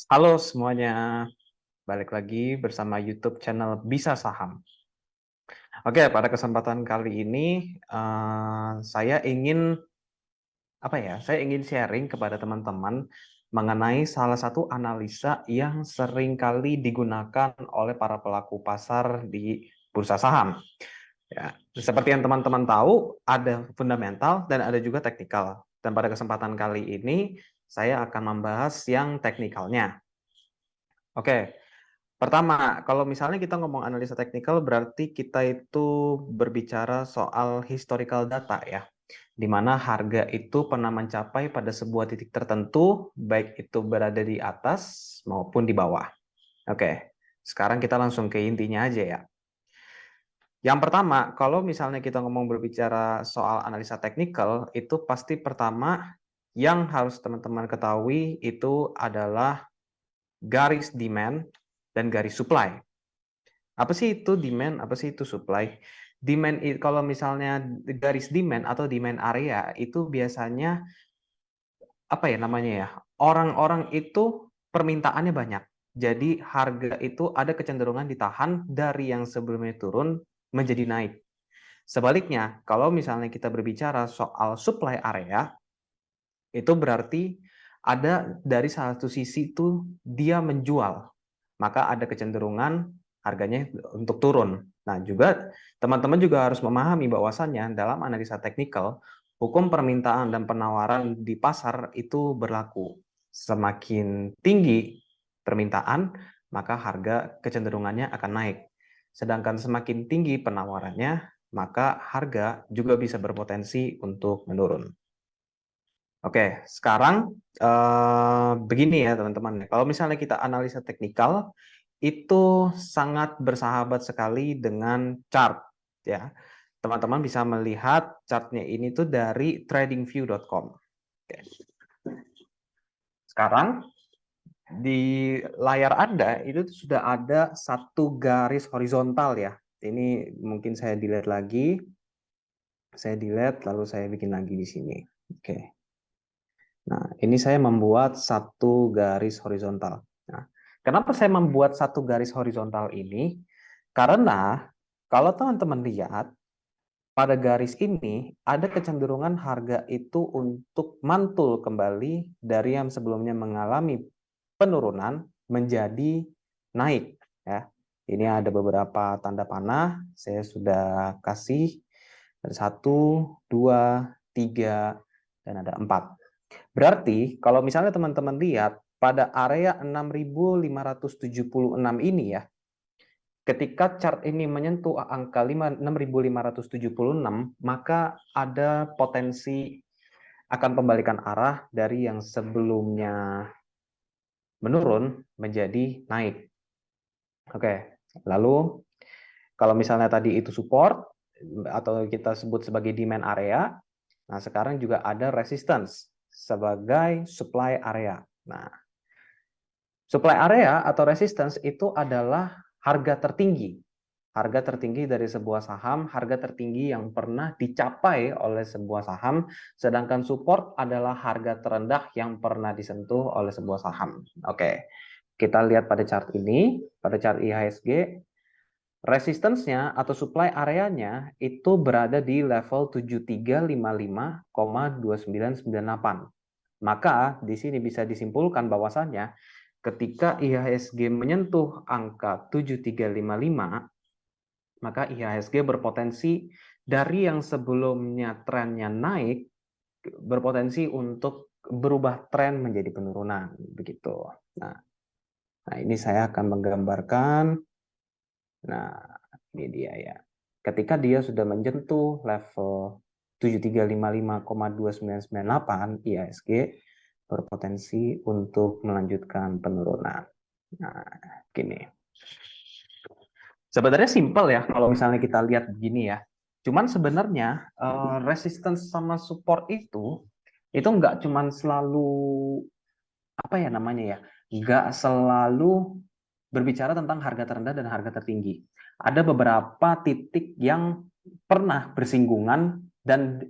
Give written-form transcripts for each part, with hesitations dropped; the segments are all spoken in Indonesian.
Halo semuanya, balik lagi bersama YouTube channel Bisa Saham. Oke, pada kesempatan kali ini saya ingin Saya ingin sharing kepada teman-teman mengenai salah satu analisa yang sering kali digunakan oleh para pelaku pasar di bursa saham. Ya, seperti yang teman-teman tahu, ada fundamental dan ada juga teknikal. Dan pada kesempatan kali ini saya akan membahas yang teknikalnya. Oke. Pertama, kalau misalnya kita ngomong analisa teknikal, berarti kita itu berbicara soal historical data ya, di mana harga itu pernah mencapai pada sebuah titik tertentu, baik itu berada di atas maupun di bawah. Oke, sekarang kita langsung ke intinya aja ya. Yang pertama, kalau misalnya kita ngomong berbicara soal analisa teknikal, itu pasti pertama yang harus teman-teman ketahui itu adalah garis demand dan garis supply. Apa sih itu demand? Apa sih itu supply? Demand kalau misalnya garis demand atau demand area itu biasanya apa ya namanya ya? Orang-orang itu permintaannya banyak. Jadi harga itu ada kecenderungan ditahan dari yang sebelumnya turun menjadi naik. Sebaliknya, kalau misalnya kita berbicara soal supply area, itu berarti ada dari salah satu sisi itu dia menjual, maka ada kecenderungan harganya untuk turun. Nah, juga teman-teman juga harus memahami bahwasannya dalam analisa teknikal, hukum permintaan dan penawaran di pasar itu berlaku. Semakin tinggi permintaan, maka harga kecenderungannya akan naik. Sedangkan semakin tinggi penawarannya, maka harga juga bisa berpotensi untuk menurun. Oke, sekarang begini ya teman-teman. Kalau misalnya kita analisa teknikal, itu sangat bersahabat sekali dengan chart ya. Teman-teman bisa melihat chartnya ini tuh dari tradingview.com. Oke. Sekarang di layar Anda itu sudah ada satu garis horizontal ya. Ini mungkin saya delete lagi. Saya delete lalu saya bikin lagi di sini. Oke. Nah, ini saya membuat satu garis horizontal. Nah, kenapa saya membuat satu garis horizontal ini? Karena kalau teman-teman lihat, pada garis ini ada kecenderungan harga itu untuk mantul kembali dari yang sebelumnya mengalami penurunan menjadi naik. Ya, ini ada beberapa tanda panah. Saya sudah kasih ada 1, 2, 3, dan ada 4. Berarti kalau misalnya teman-teman lihat pada area 6.576 ini ya, ketika chart ini menyentuh angka 6.576, maka ada potensi akan pembalikan arah dari yang sebelumnya menurun menjadi naik. Oke, lalu kalau misalnya tadi itu support atau kita sebut sebagai demand area, nah sekarang juga ada resistance sebagai supply area. Nah, supply area atau resistance itu adalah harga tertinggi. Harga tertinggi dari sebuah saham, harga tertinggi yang pernah dicapai oleh sebuah saham, sedangkan support adalah harga terendah yang pernah disentuh oleh sebuah saham. Oke, kita lihat pada chart ini, pada chart IHSG, resistance-nya atau supply areanya itu berada di level 7355,2998. Maka di sini bisa disimpulkan bahwasannya ketika IHSG menyentuh angka 7355, maka IHSG berpotensi dari yang sebelumnya trennya naik berpotensi untuk berubah tren menjadi penurunan begitu. Nah, ini saya akan menggambarkan. Nah, ini dia ya. Ketika dia sudah menyentuh level 7355,2998 IHSG berpotensi untuk melanjutkan penurunan. Nah, gini. Sebenarnya simpel ya kalau misalnya kita lihat begini ya. Cuman sebenarnya resistance sama support itu nggak cuman selalu apa ya namanya ya, nggak selalu berbicara tentang harga terendah dan harga tertinggi. Ada beberapa titik yang pernah bersinggungan dan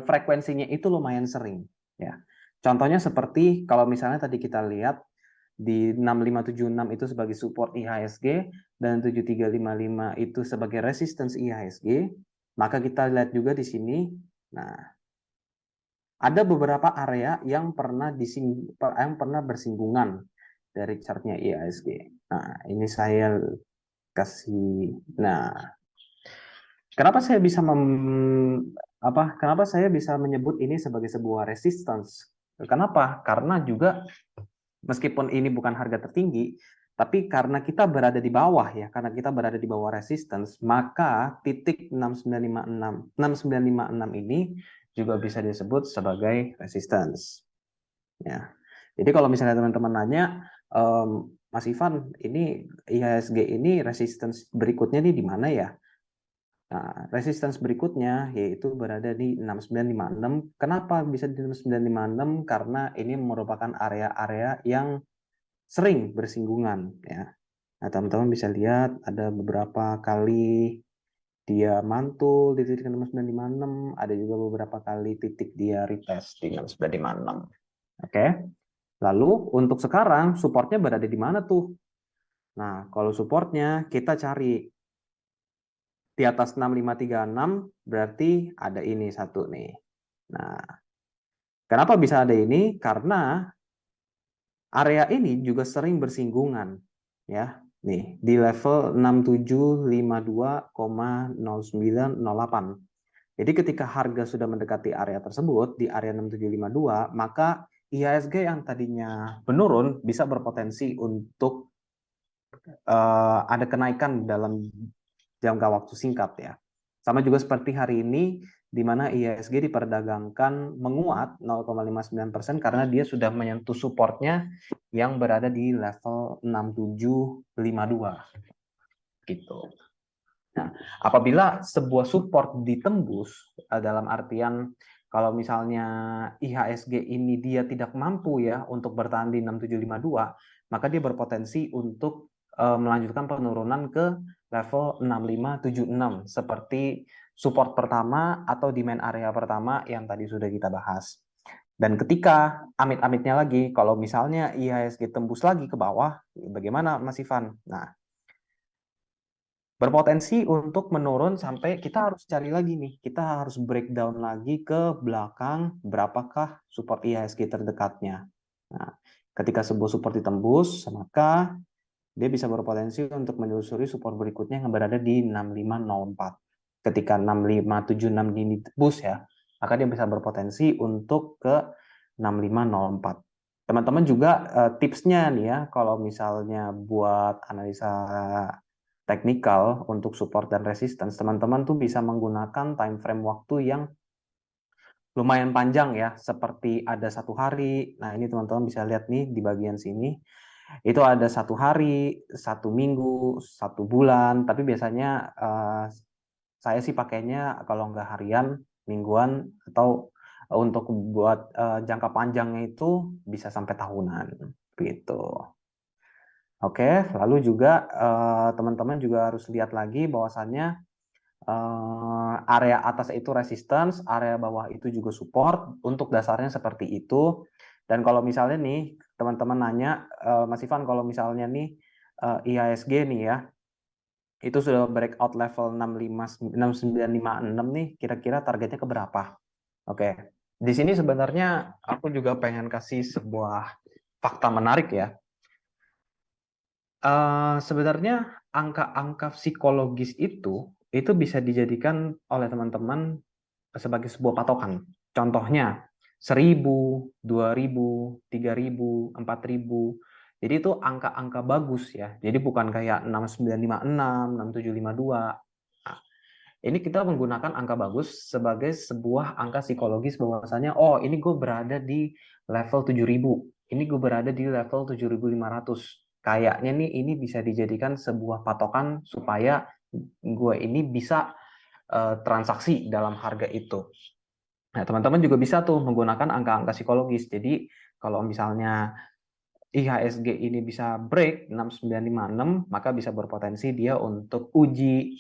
frekuensinya itu lumayan sering. Ya, contohnya seperti kalau misalnya tadi kita lihat di 6576 itu sebagai support IHSG dan 7355 itu sebagai resistance IHSG, maka kita lihat juga di sini. Nah, ada beberapa area yang pernah bersinggungan dari chartnya IHSG. Nah, ini saya kasih. Nah, kenapa saya bisa kenapa saya bisa menyebut ini sebagai sebuah resistance? Kenapa? Karena juga meskipun ini bukan harga tertinggi, tapi karena kita berada di bawah ya, karena kita berada di bawah resistance, maka titik 6956 ini juga bisa disebut sebagai resistance. Ya. Jadi kalau misalnya teman-teman nanya, Mas Ivan, ini IHSG ini resistance berikutnya nih di mana ya? Nah, resistance berikutnya yaitu berada di 6956. Kenapa bisa di 6956? Karena ini merupakan area-area yang sering bersinggungan ya. Nah, teman-teman bisa lihat ada beberapa kali dia mantul di titik 6956, ada juga beberapa kali titik dia retest di 6956. Oke. Lalu untuk sekarang supportnya berada di mana tuh? Nah, kalau supportnya kita cari di atas 6536 berarti ada ini satu nih. Nah, kenapa bisa ada ini? Karena area ini juga sering bersinggungan ya. Nih, di level 6752,0908. Jadi ketika harga sudah mendekati area tersebut di area 6752, maka IHSG yang tadinya menurun bisa berpotensi untuk ada kenaikan dalam jangka waktu singkat ya. Sama juga seperti hari ini, di mana IHSG diperdagangkan menguat 0,59% karena dia sudah menyentuh supportnya yang berada di level 6752. Gitu. Nah, apabila sebuah support ditembus, dalam artian kalau misalnya IHSG ini dia tidak mampu ya untuk bertahan di 6752, maka dia berpotensi untuk melanjutkan penurunan ke level 6576 seperti support pertama atau demand area pertama yang tadi sudah kita bahas. Dan ketika amit-amitnya lagi, kalau misalnya IHSG tembus lagi ke bawah, bagaimana Mas Ivan? Nah, berpotensi untuk menurun sampai kita harus cari lagi nih, kita harus breakdown lagi ke belakang berapakah support IHSG terdekatnya. Nah, ketika sebuah support ditembus, maka dia bisa berpotensi untuk menelusuri support berikutnya yang berada di 6504. Ketika 6576 ini tembus ya, maka dia bisa berpotensi untuk ke 6504. Teman-teman juga tipsnya nih ya, kalau misalnya buat analisa teknikal untuk support dan resistance, teman-teman tuh bisa menggunakan time frame waktu yang lumayan panjang ya, seperti ada 1 hari. Nah, ini teman-teman bisa lihat nih di bagian sini. Itu ada 1 hari, 1 minggu, 1 bulan, tapi biasanya saya sih pakainya kalau nggak harian, mingguan, atau untuk buat jangka panjangnya itu bisa sampai tahunan. Gitu. Oke, lalu juga teman-teman juga harus lihat lagi bahwasannya area atas itu resistance, area bawah itu juga support, untuk dasarnya seperti itu. Dan kalau misalnya nih, teman-teman nanya, Mas Ivan, kalau misalnya nih IHSG nih ya, itu sudah breakout level 6956 nih, kira-kira targetnya ke berapa? Oke, di sini sebenarnya aku juga pengen kasih sebuah fakta menarik ya. Sebenarnya angka-angka psikologis itu bisa dijadikan oleh teman-teman sebagai sebuah patokan. Contohnya 1000, 2000, 3000, 4000. Jadi itu angka-angka bagus ya. Jadi bukan kayak 6956, 6752. Nah, ini kita menggunakan angka bagus sebagai sebuah angka psikologis bahwasanya, oh ini gue berada di level 7000, ini gue berada di level 7500. Kayaknya nih ini bisa dijadikan sebuah patokan supaya gue ini bisa transaksi dalam harga itu. Nah, teman-teman juga bisa tuh menggunakan angka-angka psikologis. Jadi kalau misalnya IHSG ini bisa break 6956, maka bisa berpotensi dia untuk uji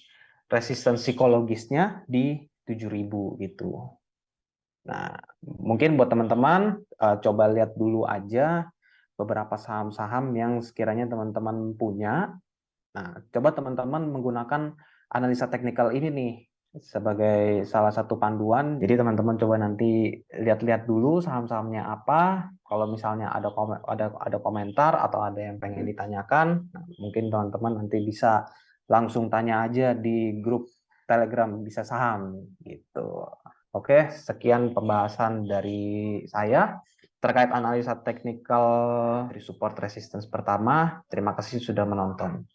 resistance psikologisnya di 7000 gitu. Nah, mungkin buat teman-teman coba lihat dulu aja beberapa saham-saham yang sekiranya teman-teman punya. Nah, coba teman-teman menggunakan analisa teknikal ini nih sebagai salah satu panduan. Jadi teman-teman coba nanti lihat-lihat dulu saham-sahamnya apa. Kalau misalnya ada komentar atau ada yang pengen ditanyakan, nah, mungkin teman-teman nanti bisa langsung tanya aja di grup Telegram Bisa Saham gitu. Oke, sekian pembahasan dari saya terkait analisa teknikal dari support resistance pertama. Terima kasih sudah menonton.